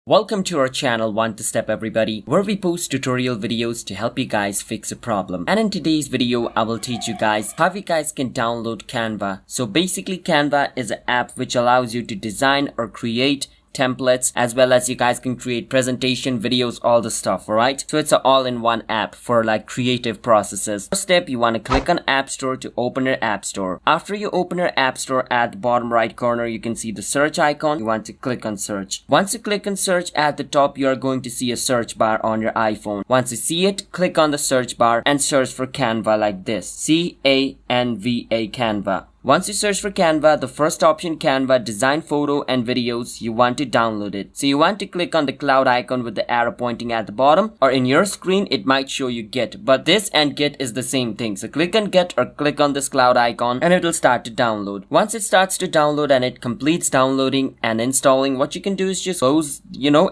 Welcome to our channel One to Step everybody, where we post tutorial videos to help you guys fix a problem. And in today's video, I will teach you guys how you guys can download Canva. So basically Canva is an app which allows you to design or create templates, as well as you guys can create presentation videos, all the stuff. Alright, so it's an all-in-one app for like creative processes. First step, you want to click on App Store to open your App Store. After you open your App Store, at the bottom right corner you can see the search icon. You want to click on search. Once you click on search, at the top you are going to see a search bar on your iPhone. Once you see it, click on the search bar and search for Canva like this. C-A-N-V-A, Canva. Once you search for Canva, the first option, Canva Design Photo and Videos, you want to download it. So you want to click on the cloud icon with the arrow pointing at the bottom, or in your screen it might show you Get, but this and Get is the same thing. So click on Get or click on this cloud icon and it will start to download. Once it starts to download and it completes downloading and installing, what you can do is just close,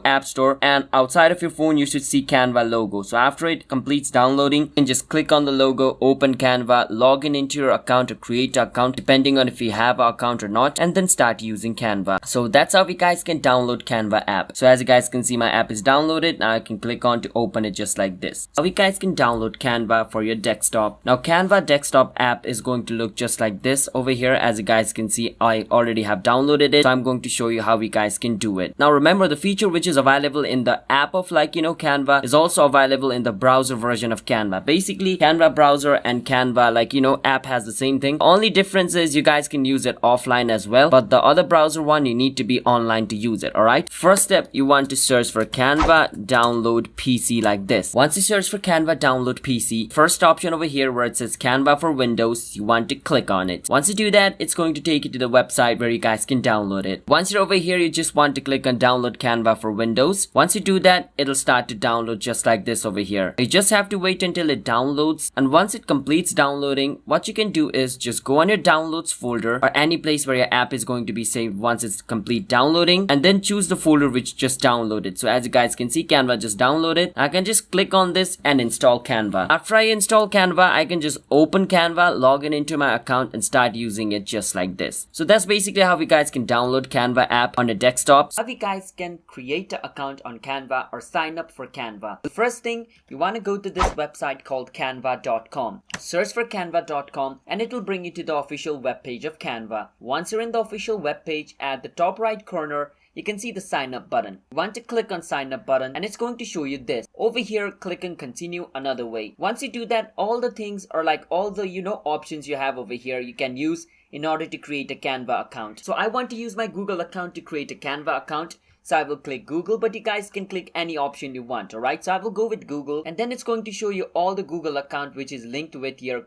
App Store, and outside of your phone you should see Canva logo. So after it completes downloading, you can just click on the logo, open Canva, log in into your account or create an account depending on if you have an account or not, and then start using Canva. So that's how you guys can download Canva app. So as you guys can see, my app is downloaded. Now I can click on to open it just like this. How you guys can download Canva for your desktop. Now Canva desktop app is going to look just like this over here. As you guys can see, I already have downloaded it, so I'm going to show you how you guys can do it. Now remember, the feature which is available in the app of Canva is also available in the browser version of Canva. Basically Canva browser and Canva app has the same thing. Only difference is you guys can use it offline as well, but the other browser one you need to be online to use it. Alright, first step, you want to search for Canva download PC like this. Once you search for Canva download PC, first option over here where it says Canva for Windows, you want to click on it. Once you do that, it's going to take you to the website where you guys can download it. Once you're over here, you just want to click on download Canva for Windows. Once you do that, it'll start to download just like this over here. You just have to wait until it downloads, and once it completes downloading, what you can do is just go on your downloads folder or any place where your app is going to be saved once it's complete downloading, and then choose the folder which just downloaded. So as you guys can see, Canva just downloaded. I can just click on this and install Canva. After I install Canva, I can just open Canva, log in into my account and start using it just like this. So that's basically how you guys can download Canva app on a desktop. How you guys can create an account on Canva or sign up for Canva. The first thing, you want to go to this website called canva.com. Search for canva.com and it will bring you to the official web page of Canva. Once you're in the official web page, at the top right corner you can see the sign up button. You want to click on sign up button and it's going to show you this. Over here, click on continue another way. Once you do that, all the things are like all the options you have over here you can use in order to create a Canva account. So I want to use my Google account to create a Canva account. So I will click Google, but you guys can click any option you want. Alright, so I will go with Google, and then it's going to show you all the Google account which is linked with your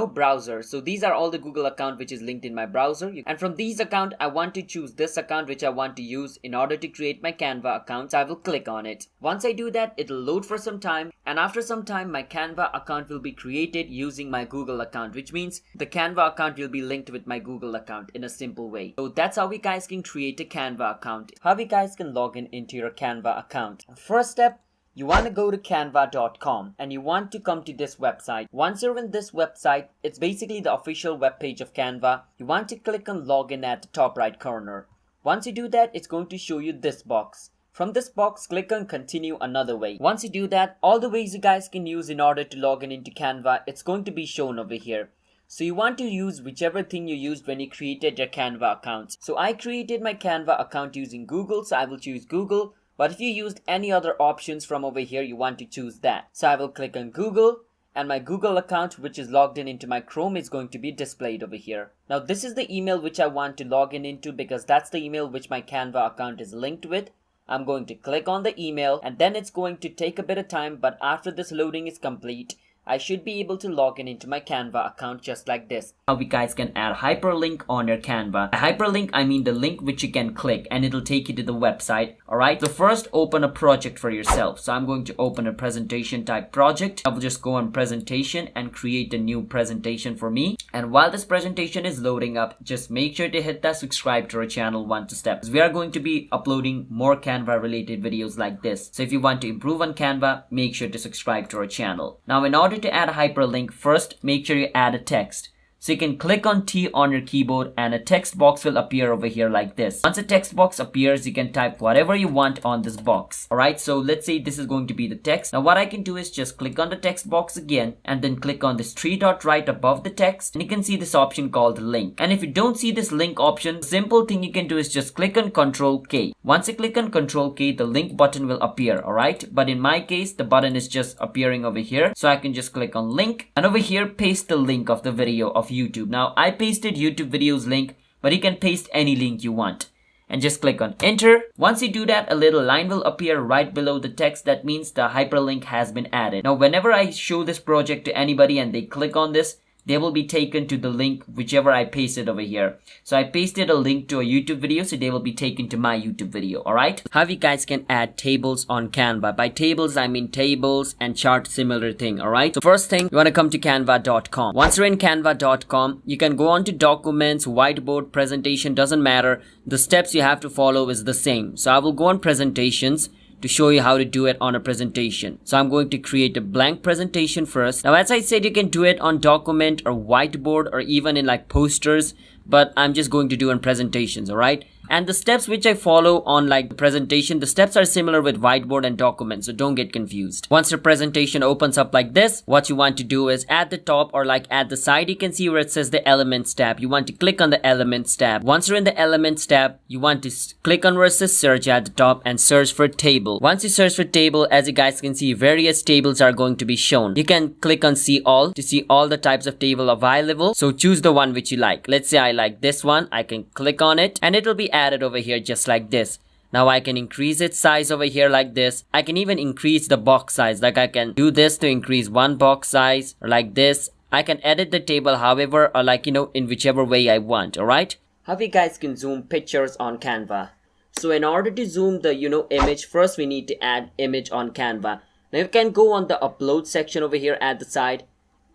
browser. So these are all the Google account which is linked in my browser, and from these account I want to choose this account which I want to use in order to create my Canva account. So I will click on it. Once I do that, it'll load for some time, and after some time my Canva account will be created using my Google account, which means the Canva account will be linked with my Google account in a simple way. So that's how we guys can create a Canva account. How we guys can log in into your Canva account. First step, you want to go to canva.com and you want to come to this website. Once you're in this website, it's basically the official web page of Canva. You want to click on login at the top right corner. Once you do that, it's going to show you this box. From this box, click on continue another way. Once you do that, all the ways you guys can use in order to log in into Canva, it's going to be shown over here. So you want to use whichever thing you used when you created your Canva account. So I created my Canva account using Google, so I will choose Google. But if you used any other options from over here, you want to choose that. So I will click on Google, and my Google account which is logged in into my Chrome is going to be displayed over here. Now this is the email which I want to log in into because that's the email which my Canva account is linked with. I'm going to click on the email, and then it's going to take a bit of time, but after this loading is complete, I should be able to log in into my Canva account just like this. How you guys can add hyperlink on your Canva. A hyperlink, I mean the link which you can click and it'll take you to the website. Alright, so first open a project for yourself. So I'm going to open a presentation type project. I will just go on presentation and create a new presentation for me. And while this presentation is loading up, just make sure to hit that subscribe to our channel One to Step. We are going to be uploading more Canva related videos like this. So if you want to improve on Canva, make sure to subscribe to our channel. Now in order to add a hyperlink, first make sure you add a text. So you can click on T on your keyboard and a text box will appear over here like this. Once a text box appears, you can type whatever you want on this box. Alright, so let's say this is going to be the text. Now what I can do is just click on the text box again and then click on this three dot right above the text, and you can see this option called link. And if you don't see this link option, simple thing you can do is just click on Control K. Once you click on Control K, the link button will appear. Alright, but in my case, the button is just appearing over here. So I can just click on link and over here paste the link of the video of YouTube. Now I pasted YouTube videos link, but you can paste any link you want and just click on enter. Once you do that, a little line will appear right below the text. That means the hyperlink has been added. Now whenever I show this project to anybody and they click on this, they will be taken to the link whichever I pasted over here. So I pasted a link to a YouTube video, so they will be taken to my YouTube video. Alright, how you guys can add tables on Canva. By tables I mean tables and chart, similar thing. Alright, so first thing, you want to come to canva.com. Once you're in canva.com, you can go on to documents, whiteboard, presentation, doesn't matter. The steps you have to follow is the same. So I will go on presentations to show you how to do it on a presentation. So I'm going to create a blank presentation first. Now as I said, you can do it on document or whiteboard or even in like posters, but I'm just going to do in presentations. Alright, and the steps which I follow on like the presentation, the steps are similar with whiteboard and document, so don't get confused. Once your presentation opens up like this, what you want to do is at the top or like at the side, you can see where it says the Elements tab. You want to click on the Elements tab. Once you're in the Elements tab, you want to click on where it says search at the top and search for table. Once you search for table, as you guys can see, various tables are going to be shown. You can click on see all to see all the types of table available. So choose the one which you like. Let's say I like this one. I can click on it and it will be added over here just like this. Now I can increase its size over here like this. I can even increase the box size. Like I can do this to increase one box size or like this. I can edit the table however or like in whichever way I want. Alright, how you guys can zoom pictures on Canva. So in order to zoom the image, first we need to add image on Canva. Now you can go on the upload section over here at the side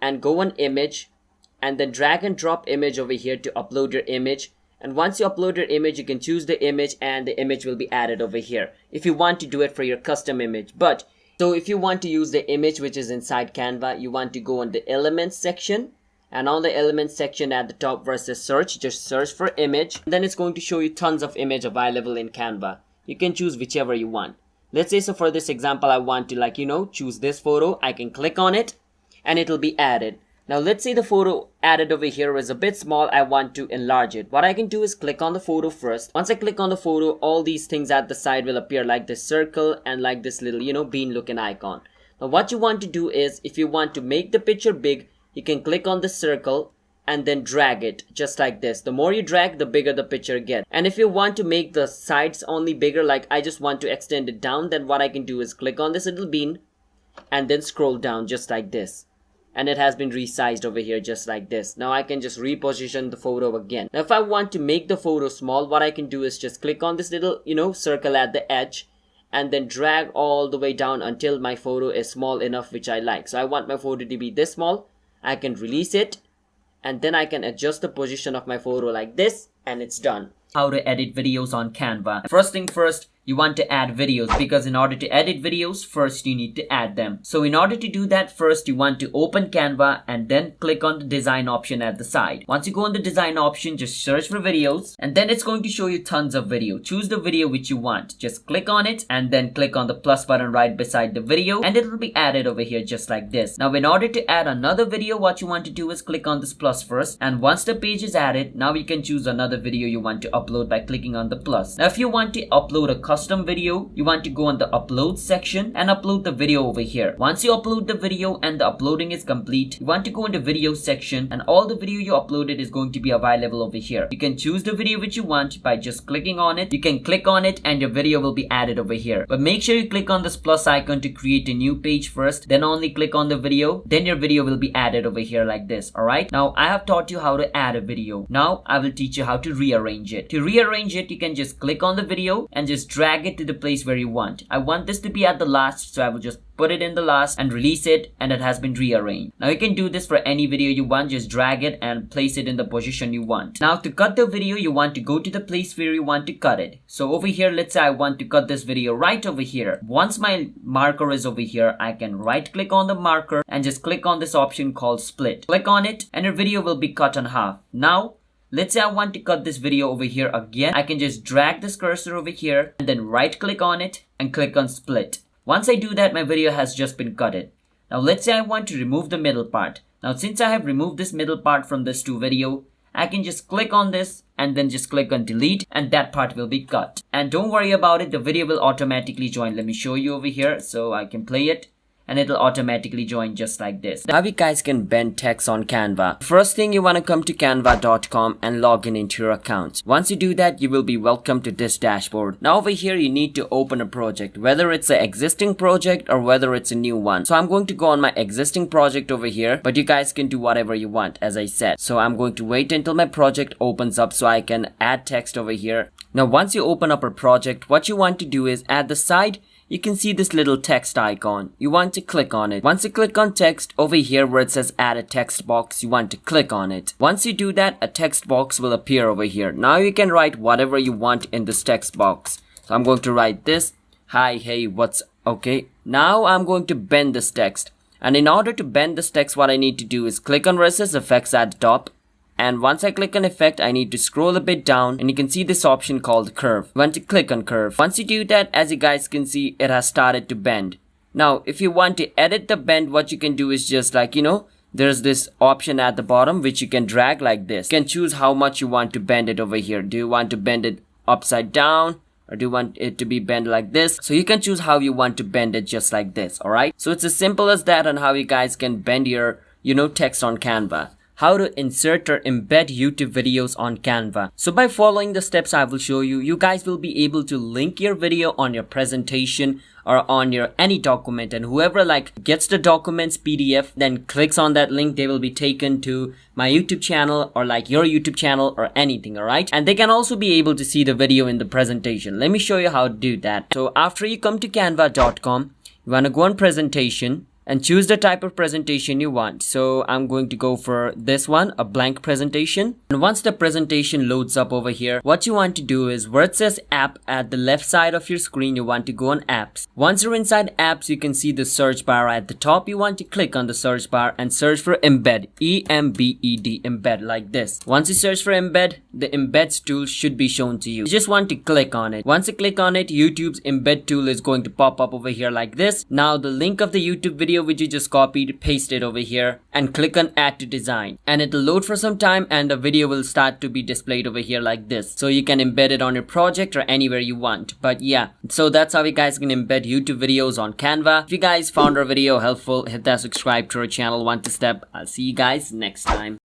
and go on image and then drag and drop image over here to upload your image. And once you upload your image, you can choose the image and the image will be added over here if you want to do it for your custom image. But so if you want to use the image which is inside Canva, you want to go on the elements section, and on the elements section at the top versus search, just search for image. And then it's going to show you tons of image available in Canva. You can choose whichever you want. Let's say so for this example I want to choose this photo. I can click on it and it will be added. Now let's say the photo added over here is a bit small. I want to enlarge it. What I can do is click on the photo first. Once I click on the photo, all these things at the side will appear like this circle and like this little bean looking icon. Now what you want to do is, if you want to make the picture big, you can click on the circle and then drag it just like this. The more you drag, the bigger the picture gets. And if you want to make the sides only bigger, like I just want to extend it down, then what I can do is click on this little bean and then scroll down just like this. And it has been resized over here just like this. Now I can just reposition the photo again. Now if I want to make the photo small, what I can do is just click on this little circle at the edge and then drag all the way down until my photo is small enough which I like. So I want my photo to be this small. I can release it and then I can adjust the position of my photo like this and it's done. How to edit videos on Canva. First thing first, you want to add videos, because in order to edit videos, first you need to add them. So in order to do that, first you want to open Canva and then click on the design option at the side. Once you go on the design option, just search for videos and then it's going to show you tons of video. Choose the video which you want. Just click on it and then click on the plus button right beside the video and it will be added over here just like this. Now in order to add another video, what you want to do is click on this plus first, and once the page is added, now you can choose another video you want to upload by clicking on the plus. Now if you want to upload a custom video, you want to go on the upload section and upload the video over here. Once you upload the video and the uploading is complete, you want to go in the video section and all the video you uploaded is going to be available over here. You can choose the video which you want by just clicking on it. You can click on it and your video will be added over here. But make sure you click on this plus icon to create a new page first, then only click on the video, then your video will be added over here like this. Alright, now I have taught you how to add a video. Now I will teach you how to rearrange it. To rearrange it, you can just click on the video and just drag drag it to the place where you want. I want this to be at the last, so I will just put it in the last and release it, and it has been rearranged. Now you can do this for any video you want. Just drag it and place it in the position you want. Now to cut the video, you want to go to the place where you want to cut it. So over here, let's say I want to cut this video right over here. Once my marker is over here, I can right click on the marker and just click on this option called split. Click on it and your video will be cut in half. Now let's say I want to cut this video over here again. I can just drag this cursor over here and then right click on it and click on split. Once I do that, my video has just been cutted. Now let's say I want to remove the middle part. Now since I have removed this middle part from this video, I can just click on this and then just click on delete, and that part will be cut. And don't worry about it, the video will automatically join. Let me show you over here so I can play it. And it'll automatically join just like this. Now you guys can bend text on Canva. First thing, you want to come to canva.com and log in into your account. Once you do that, you will be welcome to this dashboard. Now over here, you need to open a project, whether it's an existing project or whether it's a new one. So I'm going to go on my existing project over here, but you guys can do whatever you want, as I said. So I'm going to wait until my project opens up so I can add text over here. Now once you open up a project, what you want to do is at the side, you can see this little text icon. You want to click on it. Once you click on text, over here where it says add a text box, you want to click on it. Once you do that, a text box will appear over here. Now you can write whatever you want in this text box. So I'm going to write this. Hi, hey, what's okay. Now I'm going to bend this text. And in order to bend this text, what I need to do is click on where it says effects at the top. And once I click on effect, I need to scroll a bit down and you can see this option called curve. You want to click on curve. Once you do that, as you guys can see, it has started to bend. Now, if you want to edit the bend, what you can do is just like, there's this option at the bottom which you can drag like this. You can choose how much you want to bend it over here. Do you want to bend it upside down? Or do you want it to be bent like this? So you can choose how you want to bend it just like this, alright? So it's as simple as that on how you guys can bend your, text on Canva. How to insert or embed YouTube videos on Canva. So by following the steps I will show you, you guys will be able to link your video on your presentation or on your any document, and whoever gets the documents PDF then clicks on that link, they will be taken to my YouTube channel or your YouTube channel or anything, alright? And they can also be able to see the video in the presentation. Let me show you how to do that. So after you come to canva.com, you want to go on presentation and choose the type of presentation you want. So I'm going to go for this one, a blank presentation. And once the presentation loads up over here, what you want to do is where it says app at the left side of your screen, you want to go on apps. Once you're inside apps, you can see the search bar at the top. You want to click on the search bar and search for Embed, E-M-B-E-D, Embed, like this. Once you search for Embed, the Embeds tool should be shown to you. You just want to click on it. Once you click on it, YouTube's Embed tool is going to pop up over here like this. Now the link of the YouTube video which you just copied, paste it over here and click on add to design, and it'll load for some time and the video will start to be displayed over here like this. So you can embed it on your project or anywhere you want. But yeah, so that's how you guys can embed YouTube videos on Canva. If you guys found our video helpful, hit that subscribe to our channel one step. I'll see you guys next time.